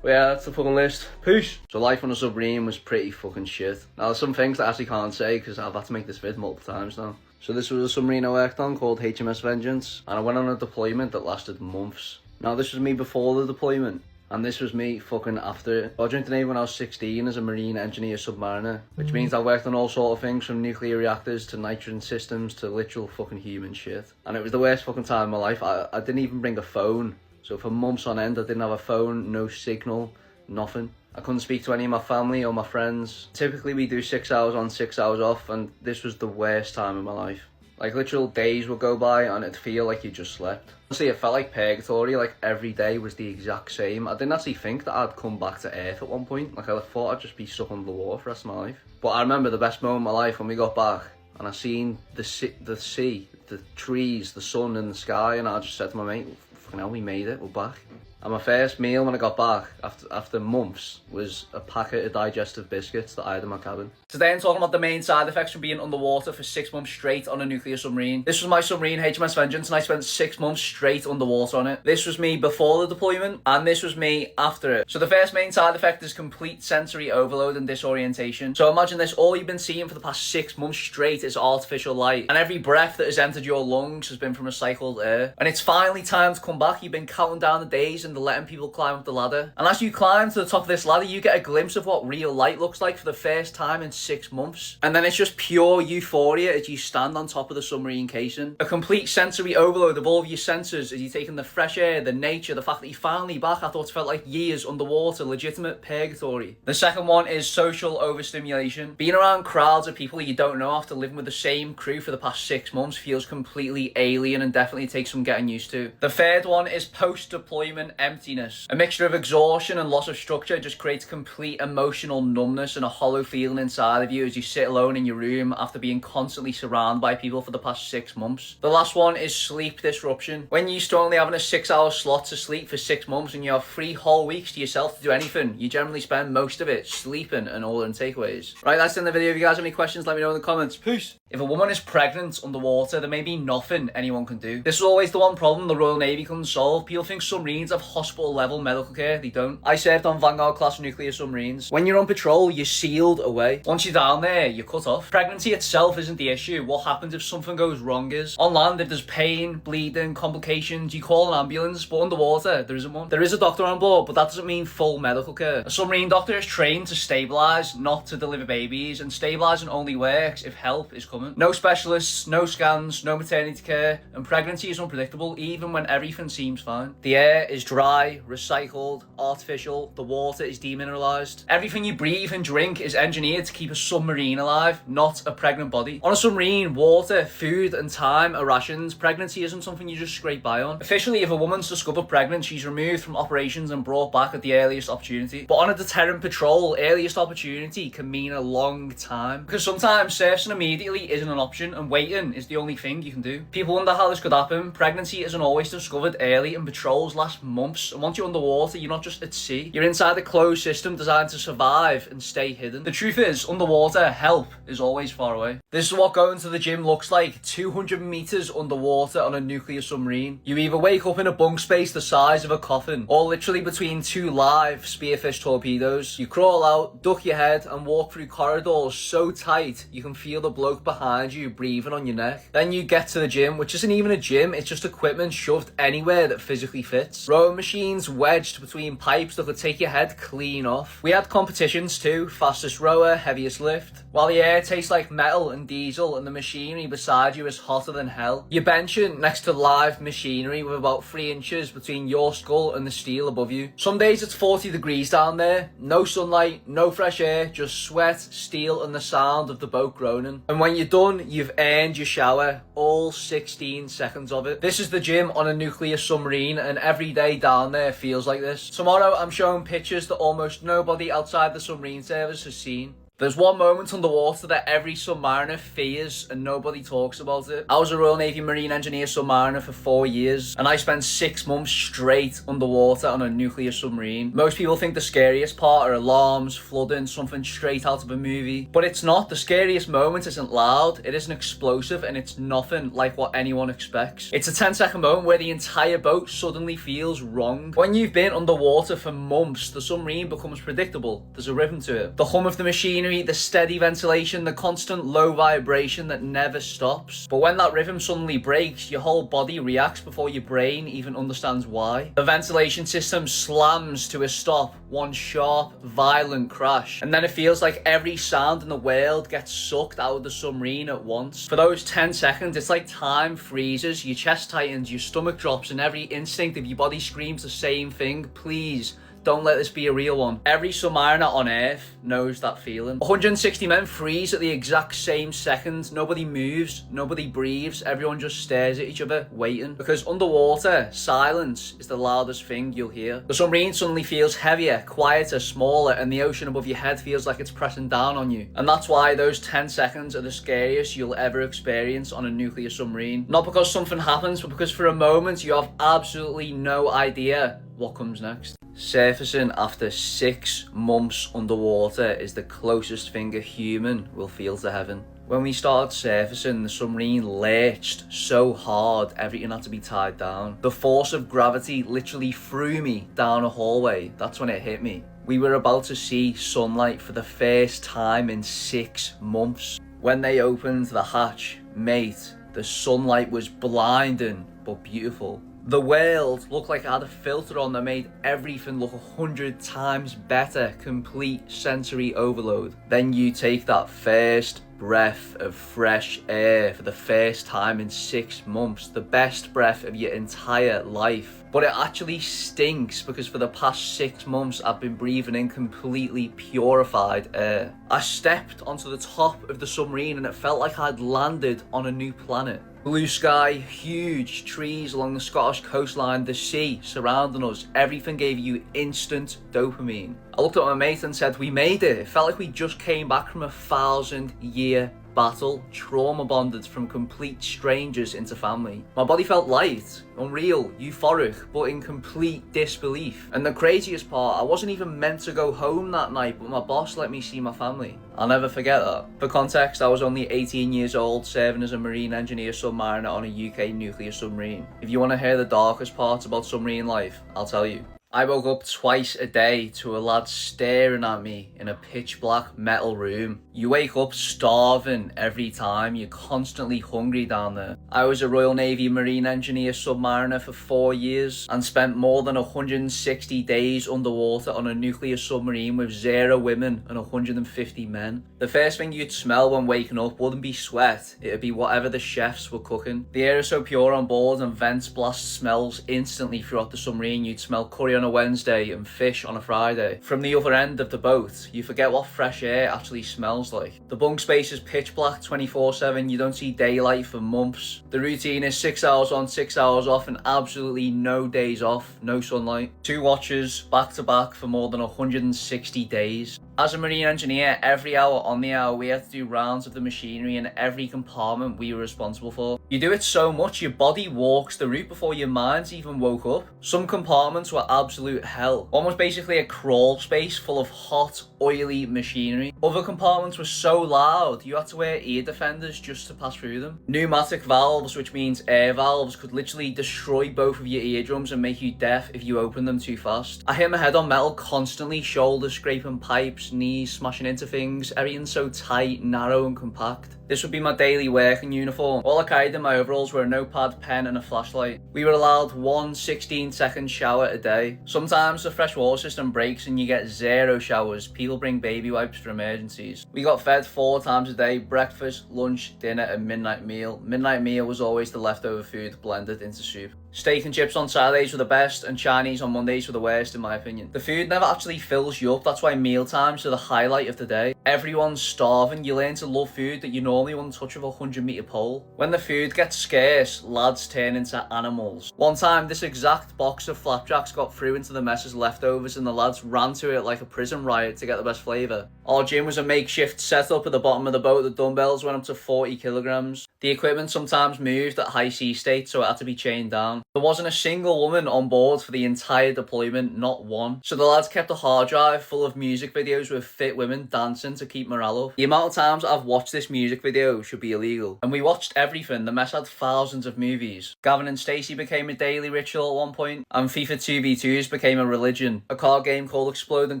But yeah, that's the fucking list. Peace. So life on a submarine was pretty fucking shit. Now there's some things that I actually can't say because I've had to make this vid multiple times now. So this was a submarine I worked on called HMS Vengeance, and I went on a deployment that lasted months. Now this was me before the deployment, and this was me fucking after it. I joined the Navy when I was 16 as a marine engineer submariner, which means I worked on all sort of things from nuclear reactors to nitrogen systems to literal fucking human shit. And it was the worst fucking time of my life. I didn't even bring a phone. So for months on end, I didn't have a phone, no signal, nothing. I couldn't speak to any of my family or my friends. Typically we do 6 hours on, 6 hours off, and this was the worst time of my life. Like literal days would go by and it'd feel like you just slept. Honestly, it felt like purgatory, like every day was the exact same. I didn't actually think that I'd come back to Earth at one point. Like I thought I'd just be stuck under the water for the rest of my life. But I remember the best moment of my life when we got back and I seen the sea, the trees, the sun and the sky, and I just said to my mate, fucking hell, we made it, we're back. And my first meal when I got back, after months, was a packet of digestive biscuits that I had in my cabin. Today I'm talking about the main side effects from being underwater for 6 months straight on a nuclear submarine. This was my submarine, HMS Vengeance, and I spent 6 months straight underwater on it. This was me before the deployment, and this was me after it. So the first main side effect is complete sensory overload and disorientation. So imagine this, all you've been seeing for the past 6 months straight is artificial light, and every breath that has entered your lungs has been from recycled air. And it's finally time to come back. You've been counting down the days and letting people climb up the ladder. And as you climb to the top of this ladder, you get a glimpse of what real light looks like for the first time in 6 months. And then it's just pure euphoria as you stand on top of the submarine casing. A complete sensory overload of all of your senses as you take in the fresh air, the nature, the fact that you're finally back. I thought it felt like years underwater, legitimate purgatory. The second one is social overstimulation. Being around crowds of people you don't know after living with the same crew for the past 6 months feels completely alien and definitely takes some getting used to. The third one is post-deployment emptiness. A mixture of exhaustion and loss of structure just creates complete emotional numbness and a hollow feeling inside of you as you sit alone in your room after being constantly surrounded by people for the past 6 months. The last one is sleep disruption. When you're used to only having a 6-hour slot to sleep for 6 months and you have 3 whole weeks to yourself to do anything, you generally spend most of it sleeping and ordering takeaways. Right, that's the end of the video. If you guys have any questions, let me know in the comments. Peace. If a woman is pregnant underwater, there may be nothing anyone can do. This is always the one problem the Royal Navy couldn't solve. People think submarines have hospital-level medical care. They don't. I served on Vanguard-class nuclear submarines. When you're on patrol, you're sealed away. Once you're down there, you're cut off. Pregnancy itself isn't the issue. What happens if something goes wrong is, on land, if there's pain, bleeding, complications, you call an ambulance, but underwater, there isn't one. There is a doctor on board, but that doesn't mean full medical care. A submarine doctor is trained to stabilise, not to deliver babies, and stabilising only works if help is coming. No specialists, no scans, no maternity care, and pregnancy is unpredictable even when everything seems fine. The air is dry, recycled, artificial, the water is demineralised. Everything you breathe and drink is engineered to keep a submarine alive, not a pregnant body. On a submarine, water, food and time are rations. Pregnancy isn't something you just scrape by on. Officially, if a woman's discovered pregnant, she's removed from operations and brought back at the earliest opportunity. But on a deterrent patrol, earliest opportunity can mean a long time. Because sometimes surfacing immediately isn't an option, and waiting is the only thing you can do. People wonder how this could happen. Pregnancy isn't always discovered early, and patrols last months. And once you're underwater, you're not just at sea. You're inside a closed system designed to survive and stay hidden. The truth is, underwater, help is always far away. This is what going to the gym looks like. 200 meters underwater on a nuclear submarine. You either wake up in a bunk space the size of a coffin, or literally between two live spearfish torpedoes. You crawl out, duck your head, and walk through corridors so tight you can feel the bloke behind you breathing on your neck. Then you get to the gym, which isn't even a gym, it's just equipment shoved anywhere that physically fits. Rowing machines wedged between pipes that could take your head clean off. We had competitions too, fastest rower, heaviest lift. While the air tastes like metal and diesel and the machinery beside you is hotter than hell, you're benching next to live machinery with about 3 inches between your skull and the steel above you. Some days it's 40 degrees down there, no sunlight, no fresh air, just sweat, steel and the sound of the boat groaning. And when you're done, you've earned your shower, all 16 seconds of it. This is the gym on a nuclear submarine, and every day down there feels like this. Tomorrow I'm showing pictures that almost nobody outside the submarine service has seen. There's one moment underwater that every submariner fears and nobody talks about it. I was a Royal Navy Marine Engineer submariner for 4 years, and I spent 6 months straight underwater on a nuclear submarine. Most people think the scariest part are alarms, flooding, something straight out of a movie. But it's not. The scariest moment isn't loud, it isn't explosive, and it's nothing like what anyone expects. It's a 10-second moment where the entire boat suddenly feels wrong. When you've been underwater for months, the submarine becomes predictable. There's a rhythm to it. The hum of the machine, the steady ventilation, the constant low vibration that never stops. But when that rhythm suddenly breaks, your whole body reacts before your brain even understands why. The ventilation system slams to a stop, one sharp, violent crash, and then it feels like every sound in the world gets sucked out of the submarine at once. For those 10 seconds, it's like time freezes, your chest tightens, your stomach drops, and every instinct of your body screams the same thing: please, don't let this be a real one. Every submariner on Earth knows that feeling. 160 men freeze at the exact same second. Nobody moves, nobody breathes, everyone just stares at each other, waiting. Because underwater, silence is the loudest thing you'll hear. The submarine suddenly feels heavier, quieter, smaller, and the ocean above your head feels like it's pressing down on you. And that's why those 10 seconds are the scariest you'll ever experience on a nuclear submarine. Not because something happens, but because for a moment you have absolutely no idea what comes next. Surfacing after 6 months underwater is the closest thing a human will feel to heaven. When we started surfacing, the submarine lurched so hard everything had to be tied down. The force of gravity literally threw me down a hallway. That's when it hit me. We were about to see sunlight for the first time in 6 months. When they opened the hatch, mate, the sunlight was blinding but beautiful. The world looked like it had a filter on that made everything look 100 times better. Complete sensory overload. Then you take that first breath of fresh air for the first time in 6 months. The best breath of your entire life. But it actually stinks because for the past 6 months I've been breathing in completely purified air. I stepped onto the top of the submarine and it felt like I'd landed on a new planet. Blue sky, huge trees along the Scottish coastline, the sea surrounding us, everything gave you instant dopamine. I looked at my mate and said, we made it. It felt like we just came back from a 1,000-year battle, trauma bonded from complete strangers into family. My body felt light, unreal, euphoric, but in complete disbelief. And the craziest part, I wasn't even meant to go home that night, but my boss let me see my family. I'll never forget that. For context, I was only 18 years old, serving as a marine engineer submariner on a UK nuclear submarine. If you want to hear the darkest parts about submarine life, I'll tell you. I woke up twice a day to a lad staring at me in a pitch black metal room. You wake up starving every time, you're constantly hungry down there. I was a Royal Navy Marine Engineer submariner for 4 years and spent more than 160 days underwater on a nuclear submarine with 0 women and 150 men. The first thing you'd smell when waking up wouldn't be sweat, it'd be whatever the chefs were cooking. The air is so pure on board and vents blast smells instantly throughout the submarine. You'd smell curry on on a Wednesday and fish on a Friday. From the other end of the boat, you forget what fresh air actually smells like. The bunk space is pitch black 24/7, you don't see daylight for months. The routine is 6 hours on, 6 hours off, and absolutely no days off, no sunlight. 2 watches back to back for more than 160 days. As a marine engineer, every hour on the hour we had to do rounds of the machinery in every compartment we were responsible for. You do it so much your body walks the route before your mind's even woke up. Some compartments were absolute hell. One was basically a crawl space full of hot, oily machinery. Other compartments were so loud you had to wear ear defenders just to pass through them. Pneumatic valves, which means air valves, could literally destroy both of your eardrums and make you deaf if you open them too fast. I hit my head on metal constantly, shoulder scraping pipes, knees smashing into things, everything so tight, narrow and compact. This would be my daily working uniform. All I carried in my overalls were a notepad, pen and a flashlight. We were allowed one 16-second shower a day. Sometimes the fresh water system breaks and you get 0 showers. People bring baby wipes for emergencies. We got fed 4 times a day: breakfast, lunch, dinner and midnight meal. Midnight meal was always the leftover food blended into soup. Steak and chips on Saturdays were the best and Chinese on Mondays were the worst in my opinion. The food never actually fills you up, that's why meal times are the highlight of the day. Everyone's starving, you learn to love food that you normally wouldn't touch with a 100-meter pole. When the food gets scarce, lads turn into animals. One time this exact box of flapjacks got through into the mess's leftovers and the lads ran to it like a prison riot to get the best flavour. Our gym was a makeshift setup at the bottom of the boat. The dumbbells went up to 40 kilograms. The equipment sometimes moved at high sea state, so it had to be chained down. There wasn't a single woman on board for the entire deployment, not one. So the lads kept a hard drive full of music videos with fit women dancing to keep morale up. The amount of times I've watched this music video should be illegal. And we watched everything. The mess had thousands of movies. Gavin and Stacey became a daily ritual at one point, and FIFA 2v2s became a religion. A card game called Exploding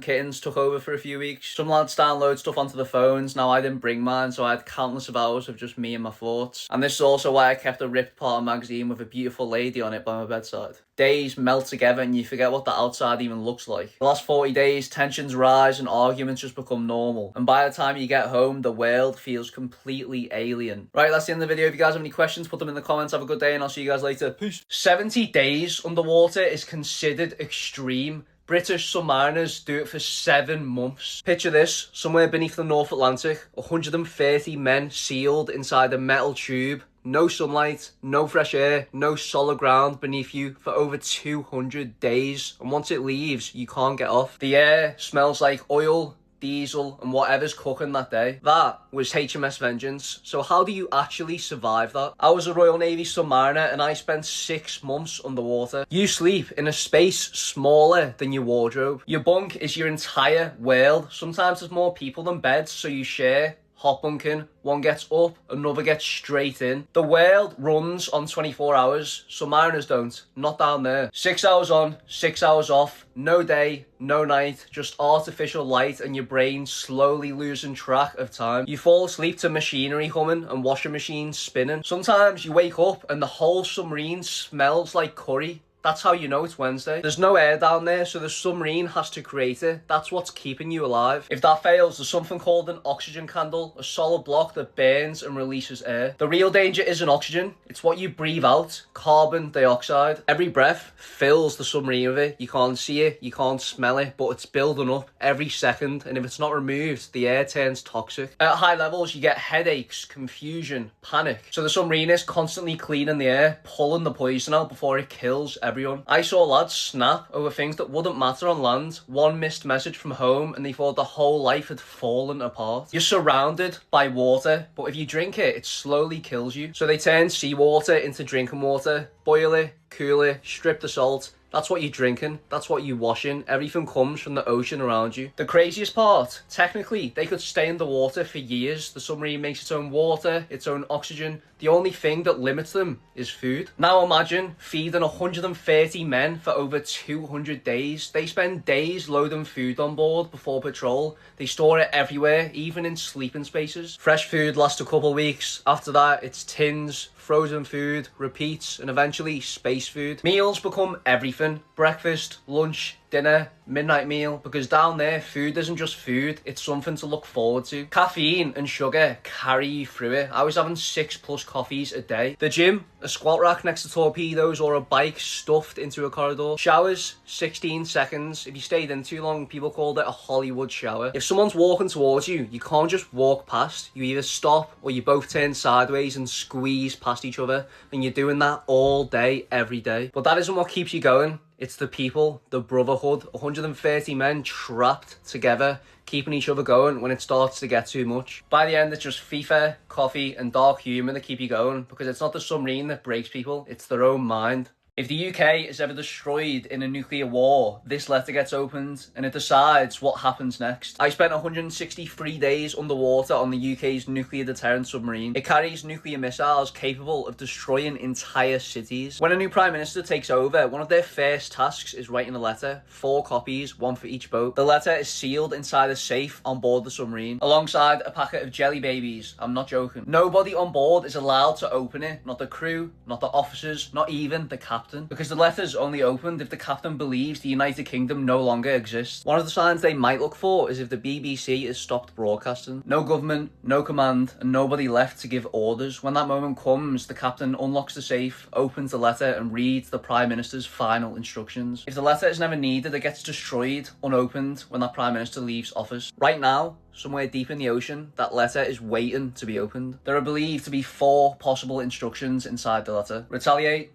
Kittens took over for a few weeks. Some lads download stuff onto the phones. Now I didn't bring mine, so I had countless of hours of just me and my thoughts. And this is also why I kept a ripped part magazine with a beautiful lady on it by my bedside. Days melt together and you forget what the outside even looks like. The last 40 days, tensions rise and arguments just become normal. And by the time you get home, the world feels completely alien. Right, that's the end of the video. If you guys have any questions, put them in the comments. Have a good day and I'll see you guys later. Peace. 70 days underwater is considered extreme. British submariners do it for 7 months. Picture this, somewhere beneath the North Atlantic, 130 men sealed inside a metal tube. No sunlight, no fresh air, no solid ground beneath you for over 200 days. And once it leaves, you can't get off. The air smells like oil, diesel and whatever's cooking that day. That was HMS Vengeance. So how do you actually survive that? I was a Royal Navy submariner and I spent 6 months underwater. You sleep in a space smaller than your wardrobe. Your bunk is your entire world. Sometimes there's more people than beds, so you share. Hot bunking, one gets up, another gets straight in. The world runs on 24 hours, submariners don't, not down there. 6 hours on, 6 hours off, no day, no night, just artificial light and your brain slowly losing track of time. You fall asleep to machinery humming and washing machines spinning. Sometimes you wake up and the whole submarine smells like curry. That's how you know it's Wednesday. There's no air down there, so the submarine has to create it. That's what's keeping you alive. If that fails, there's something called an oxygen candle, a solid block that burns and releases air. The real danger isn't oxygen, it's what you breathe out, carbon dioxide. Every breath fills the submarine with it. You can't see it, you can't smell it, but it's building up every second, and if it's not removed, the air turns toxic. At high levels, you get headaches, confusion, panic. So the submarine is constantly cleaning the air, pulling the poison out before it kills everyone. I saw lads snap over things that wouldn't matter on land. One missed message from home and they thought the whole life had fallen apart. You're surrounded by water, but if you drink it, it slowly kills you. So they turn seawater into drinking water, boil it, cool it, strip the salt. That's what you're drinking, that's what you're washing. Everything comes from the ocean around you. The craziest part, technically, they could stay underwater for years. The submarine makes its own water, its own oxygen. The only thing that limits them is food. Now imagine feeding 130 men for over 200 days. They spend days loading food on board before patrol. They store it everywhere, even in sleeping spaces. Fresh food lasts a couple of weeks. After that, it's tins, frozen food, repeats, and eventually space food. Meals become everything. Breakfast, lunch, dinner, midnight meal, because down there, food isn't just food, it's something to look forward to. Caffeine and sugar carry you through it. I was having 6+ coffees a day. The gym, a squat rack next to torpedoes or a bike stuffed into a corridor. Showers, 16 seconds. If you stayed in too long, people called it a Hollywood shower. If someone's walking towards you, you can't just walk past. You either stop or you both turn sideways and squeeze past each other, and you're doing that all day, every day. But that isn't what keeps you going. It's the people, the brotherhood, 130 men trapped together, keeping each other going when it starts to get too much. By the end, it's just FIFA, coffee, and dark humour that keep you going, because it's not the submarine that breaks people, it's their own mind. If the UK is ever destroyed in a nuclear war, this letter gets opened and it decides what happens next. I spent 163 days underwater on the UK's nuclear deterrent submarine. It carries nuclear missiles capable of destroying entire cities. When a new Prime Minister takes over, one of their first tasks is writing a letter, 4 copies, 1 for each boat. The letter is sealed inside a safe on board the submarine, alongside a packet of jelly babies. I'm not joking. Nobody on board is allowed to open it, not the crew, not the officers, not even the captain. Because the letter's only opened if the captain believes the United Kingdom no longer exists. One of the signs they might look for is if the BBC has stopped broadcasting. No government, no command, and nobody left to give orders. When that moment comes, the captain unlocks the safe, opens the letter, and reads the Prime Minister's final instructions. If the letter is never needed, it gets destroyed, unopened, when that Prime Minister leaves office. Right now, somewhere deep in the ocean, that letter is waiting to be opened. There are believed to be 4 possible instructions inside the letter. Retaliate,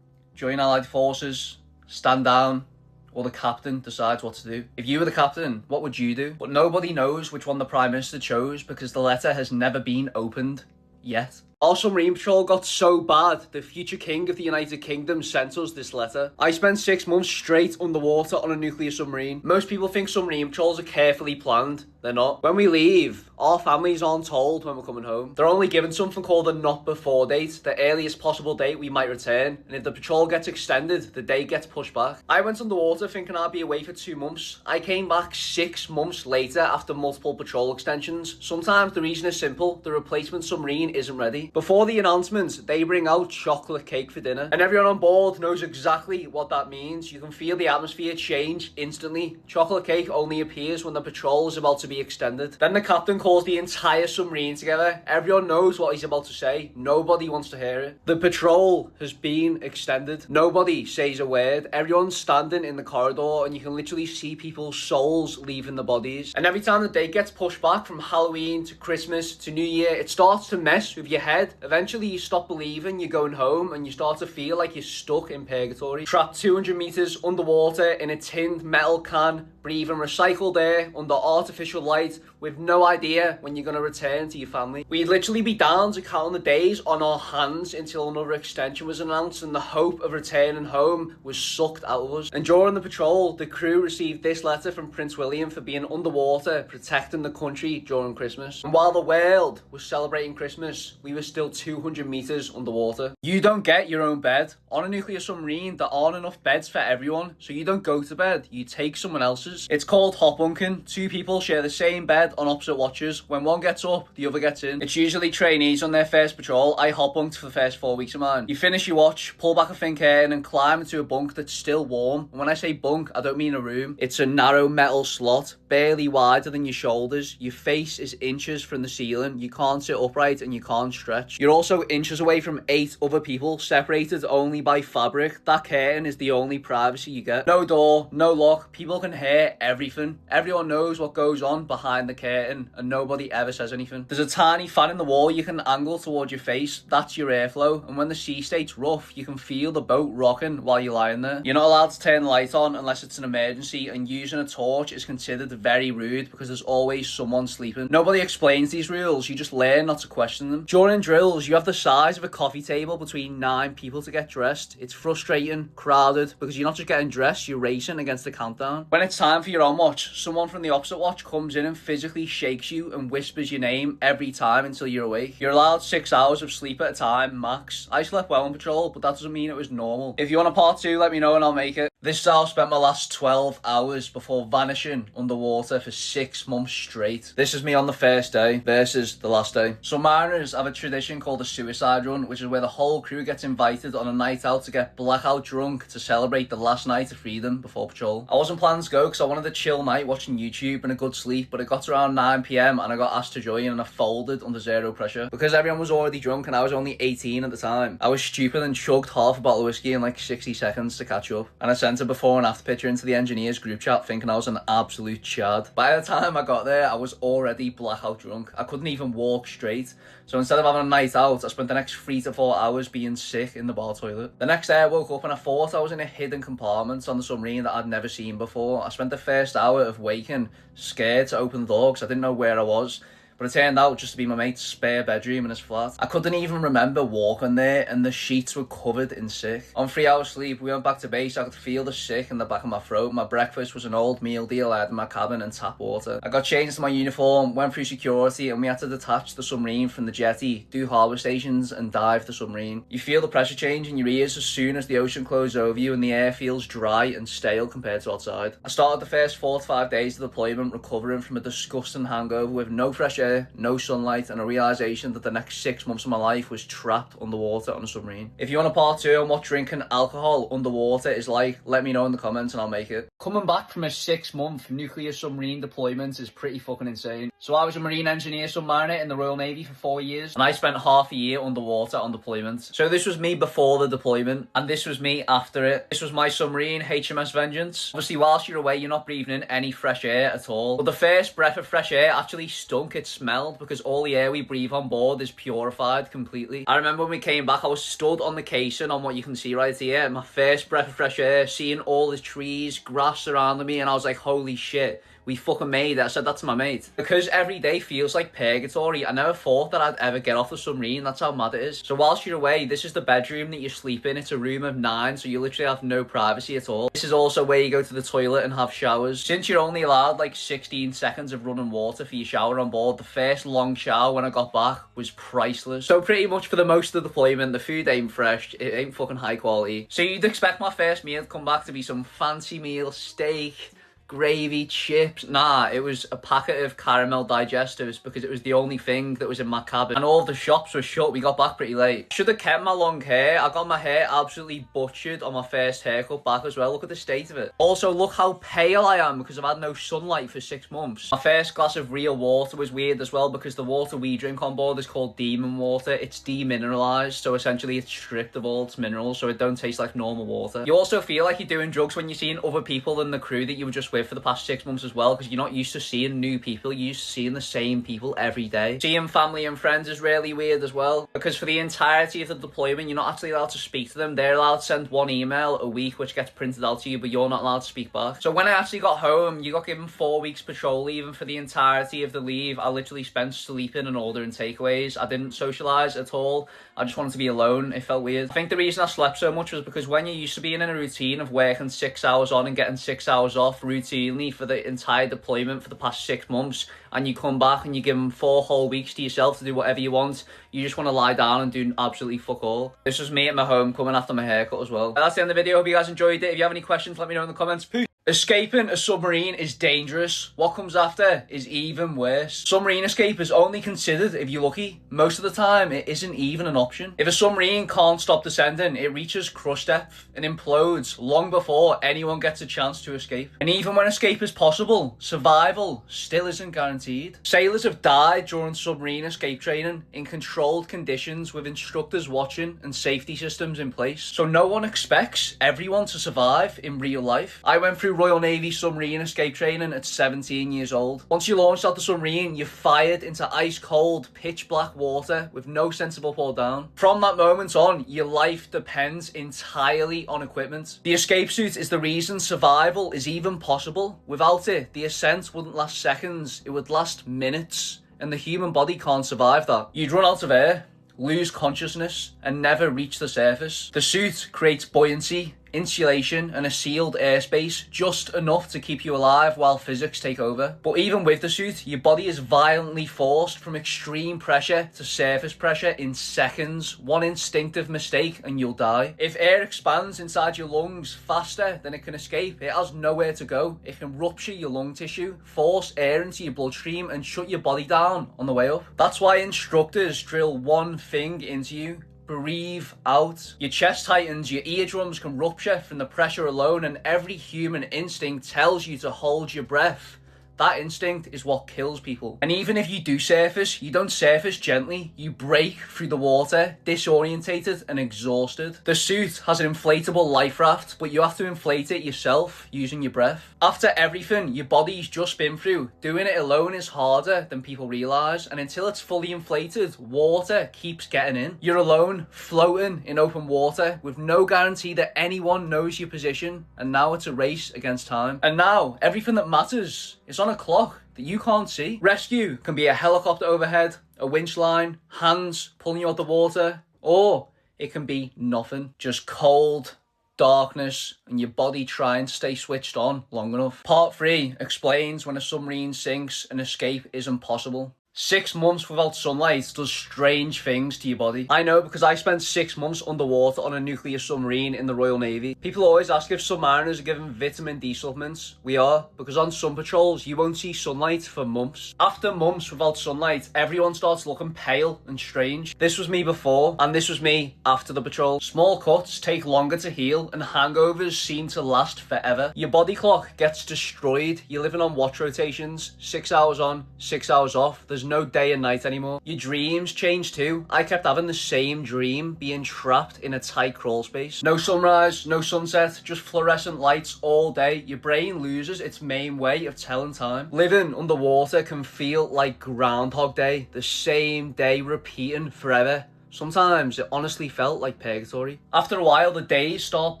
join Allied forces, stand down, or the captain decides what to do. If you were the captain, what would you do? But nobody knows which one the Prime Minister chose because the letter has never been opened yet. Our submarine patrol got so bad, the future king of the United Kingdom sent us this letter. I spent 6 months straight underwater on a nuclear submarine. Most people think submarine patrols are carefully planned. They're not. When we leave, our families aren't told when we're coming home. They're only given something called a not before date, the earliest possible date we might return, and if the patrol gets extended, the date gets pushed back. I went underwater thinking I'd be away for 2 months. I came back 6 months later after multiple patrol extensions. Sometimes the reason is simple, the replacement submarine isn't ready. Before the announcement, they bring out chocolate cake for dinner, and everyone on board knows exactly what that means. You can feel the atmosphere change instantly. Chocolate cake only appears when the patrol is about to be extended. Then the captain calls the entire submarine together. Everyone knows what he's about to say. Nobody wants to hear it. The patrol has been extended. Nobody says a word. Everyone's standing in the corridor and you can literally see people's souls leaving the bodies. And every time the date gets pushed back from Halloween to Christmas to New Year, it starts to mess with your head. Eventually you stop believing you're going home and you start to feel like you're stuck in purgatory. Trapped 200 meters underwater in a tinned metal can, breathing recycled air under artificial light with no idea when you're going to return to your family. We'd literally be down to counting the days on our hands until another extension was announced and the hope of returning home was sucked out of us. And during the patrol, the crew received this letter from Prince William for being underwater protecting the country during Christmas. And while the world was celebrating Christmas, we were still 200 meters underwater. You don't get your own bed. On a nuclear submarine, there aren't enough beds for everyone, so you don't go to bed, you take someone else's. It's called hot bunking. 2 people share the same bed on opposite watches. When one gets up, the other gets in. It's usually trainees on their first patrol. I hot bunked for the first 4 weeks of mine. You finish your watch, pull back a fin curtain and climb into a bunk that's still warm. And when I say bunk, I don't mean a room. It's a narrow metal slot, barely wider than your shoulders. Your face is inches from the ceiling. You can't sit upright and you can't stretch. You're also inches away from 8 other people, separated only by fabric. That curtain is the only privacy you get. No door, no lock. People can hear everything. Everyone knows what goes on behind the curtain and nobody ever says anything. There's a tiny fan in the wall you can angle towards your face. That's your airflow. And when the sea state's rough, you can feel the boat rocking while you're lying there. You're not allowed to turn the light on unless it's an emergency, and using a torch is considered very rude because there's always someone sleeping. Nobody explains these rules. You just learn not to question them. During drills, you have the size of a coffee table between 9 people to get dressed. It's frustrating, crowded, because you're not just getting dressed, you're racing against the countdown. When it's time for your on watch, someone from the opposite watch comes in and physically shakes you and whispers your name every time until you're awake. You're allowed 6 hours of sleep at a time, max. I slept well on patrol, but that doesn't mean it was normal. If you want a part 2, let me know and I'll make it. This is how I spent my last 12 hours before vanishing underwater for 6 months straight. This is me on the first day versus the last day. Submariners have a tradition called a suicide run, which is where the whole crew gets invited on a night out to get blackout drunk to celebrate the last night of freedom before patrol. I wasn't planning to go because I wanted a chill night watching YouTube and a good sleep, but it got to around 9 PM and I got asked to join and I folded under zero pressure. Because everyone was already drunk and I was only 18 at the time, I was stupid and chugged half a bottle of whiskey in like 60 seconds to catch up. And I sent a before and after picture into the engineers group chat thinking I was an absolute chad. By the time I got there, I was already blackout drunk. I couldn't even walk straight. So instead of having a night out, I spent the next 3 to 4 hours being sick in the bar toilet. The next day I woke up and I thought I was in a hidden compartment on the submarine that I'd never seen before. I spent the first hour of waking scared to open the door because I didn't know where I was. But it turned out just to be my mate's spare bedroom in his flat. I couldn't even remember walking there and the sheets were covered in sick. On 3 hours sleep, we went back to base. I could feel the sick in the back of my throat. My breakfast was an old meal deal I had in my cabin and tap water. I got changed to my uniform, went through security and we had to detach the submarine from the jetty, do harbour stations and dive the submarine. You feel the pressure change in your ears as soon as the ocean closes over you and the air feels dry and stale compared to outside. I started the first 4 to 5 days of deployment recovering from a disgusting hangover with no fresh air, no sunlight, and a realisation that the next 6 months of my life was trapped underwater on a submarine. If you want a part 2 on what drinking alcohol underwater is like, let me know in the comments and I'll make it. Coming back from a 6-month nuclear submarine deployment is pretty fucking insane. So I was a marine engineer submariner in the Royal Navy for 4 years, and I spent half a year underwater on deployment. So this was me before the deployment, and this was me after it. This was my submarine, HMS Vengeance. Obviously, whilst you're away, you're not breathing in any fresh air at all. But the first breath of fresh air actually stunk. It smelled because all the air we breathe on board is purified completely. I remember when we came back, I was stood on the casing on what you can see right here. My first breath of fresh air, seeing all the trees, grass surrounding me, and I was like, holy shit. We fucking made it. I said that to my mate. Because every day feels like purgatory, I never thought that I'd ever get off the submarine. That's how mad it is. So whilst you're away, this is the bedroom that you sleep in. It's a room of 9, so you literally have no privacy at all. This is also where you go to the toilet and have showers. Since you're only allowed like 16 seconds of running water for your shower on board, the first long shower when I got back was priceless. So pretty much for the most of the deployment, the food ain't fresh, it ain't fucking high quality. So you'd expect my first meal to come back to be some fancy meal, steak, gravy, chips. Nah, it was a packet of caramel digestives because it was the only thing that was in my cabin. And all of the shops were shut. We got back pretty late. Should have kept my long hair. I got my hair absolutely butchered on my first haircut back as well. Look at the state of it. Also, look how pale I am because I've had no sunlight for 6 months. My first glass of real water was weird as well because the water we drink on board is called demon water. It's demineralized, so essentially it's stripped of all its minerals, so it don't taste like normal water. You also feel like you're doing drugs when you're seeing other people in the crew that you were just with for the past 6 months as well, because you're not used to seeing new people. You're used to seeing the same people every day. Seeing family and friends is really weird as well, because for the entirety of the deployment you're not actually allowed to speak to them. They're allowed to send 1 email a week which gets printed out to you, but you're not allowed to speak back. So when I actually got home, you got given 4 weeks patrol leave, and for the entirety of the leave I literally spent sleeping and ordering takeaways. I didn't socialise at all. I just wanted to be alone. It felt weird. I think the reason I slept so much was because when you're used to being in a routine of working 6 hours on and getting 6 hours off routinely for the entire deployment for the past 6 months, and you come back and you give them 4 whole weeks to yourself to do whatever you want, you just want to lie down and do absolutely fuck all. This was me at my home coming after my haircut as well. That's the end of the video. Hope you guys enjoyed it. If you have any questions, let me know in the comments. Peace. Escaping a submarine is dangerous. What comes after is even worse. Submarine escape is only considered if you're lucky. Most of the time, it isn't even an option. If a submarine can't stop descending, it reaches crush depth and implodes long before anyone gets a chance to escape. And even when escape is possible, survival still isn't guaranteed. Sailors have died during submarine escape training in controlled conditions with instructors watching and safety systems in place. So no one expects everyone to survive in real life. I went through Royal Navy submarine escape training at 17 years old. Once you launched out the submarine, you're fired into ice cold, pitch black water with no sense of up or down. From that moment on, your life depends entirely on equipment. The escape suit is the reason survival is even possible. Without it, the ascent wouldn't last seconds, it would last minutes, and the human body can't survive that. You'd run out of air, lose consciousness, and never reach the surface. The suit creates buoyancy, insulation, and a sealed airspace, just enough to keep you alive while physics take over. But even with the suit, your body is violently forced from extreme pressure to surface pressure in seconds. One instinctive mistake and you'll die. If air expands inside your lungs faster than it can escape, it has nowhere to go. It can rupture your lung tissue, force air into your bloodstream, and shut your body down on the way up. That's why instructors drill one thing into you: breathe out. Your chest tightens, your eardrums can rupture from the pressure alone, and every human instinct tells you to hold your breath. That instinct is what kills people. And even if you do surface, you don't surface gently. You break through the water, disorientated and exhausted. The suit has an inflatable life raft, but you have to inflate it yourself using your breath. After everything your body's just been through, doing it alone is harder than people realise, and until it's fully inflated, water keeps getting in. You're alone, floating in open water, with no guarantee that anyone knows your position, and now it's a race against time. And now, everything that matters is on a clock that you can't see. Rescue can be a helicopter overhead, a winch line, hands pulling you out the water, or it can be nothing. Just cold, darkness, and your body trying to stay switched on long enough. Part 3 explains when a submarine sinks and escape is impossible. 6 months without sunlight does strange things to your body. I know because I spent 6 months underwater on a nuclear submarine in the Royal Navy. People always ask if submariners are given vitamin D supplements. We are, because on sun patrols you won't see sunlight for months. After months without sunlight, everyone starts looking pale and strange. This was me before, and this was me after the patrol. Small cuts take longer to heal, and hangovers seem to last forever. Your body clock gets destroyed. You're living on watch rotations, 6 hours on, 6 hours off. There's no day and night anymore. Your dreams change too. I kept having the same dream, being trapped in a tight crawl space. No sunrise, no sunset, just fluorescent lights all day. Your brain loses its main way of telling time. Living underwater can feel like Groundhog Day, the same day repeating forever. Sometimes it honestly felt like purgatory. After a while, the days start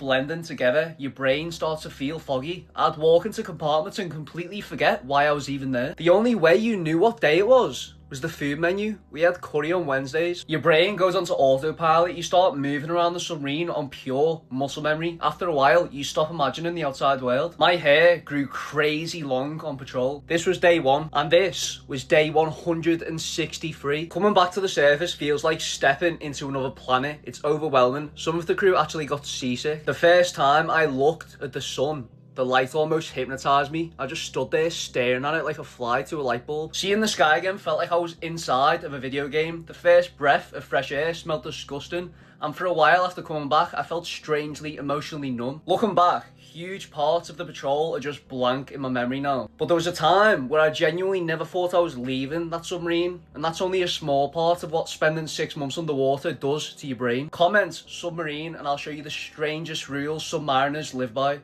blending together. Your brain starts to feel foggy. I'd walk into compartments and completely forget why I was even there. The only way you knew what day it was the food menu. We had curry on Wednesdays. Your brain goes onto autopilot. You start moving around the submarine on pure muscle memory. After a while, you stop imagining the outside world. My hair grew crazy long on patrol. This was day 1, and this was day 163. Coming back to the surface feels like stepping into another planet. It's overwhelming. Some of the crew actually got seasick. The first time I looked at the sun, the light almost hypnotised me. I just stood there staring at it like a fly to a light bulb. Seeing the sky again felt like I was inside of a video game. The first breath of fresh air smelled disgusting, and for a while after coming back, I felt strangely emotionally numb. Looking back, huge parts of the patrol are just blank in my memory now. But there was a time where I genuinely never thought I was leaving that submarine, and that's only a small part of what spending 6 months underwater does to your brain. Comment submarine and I'll show you the strangest rules submariners live by.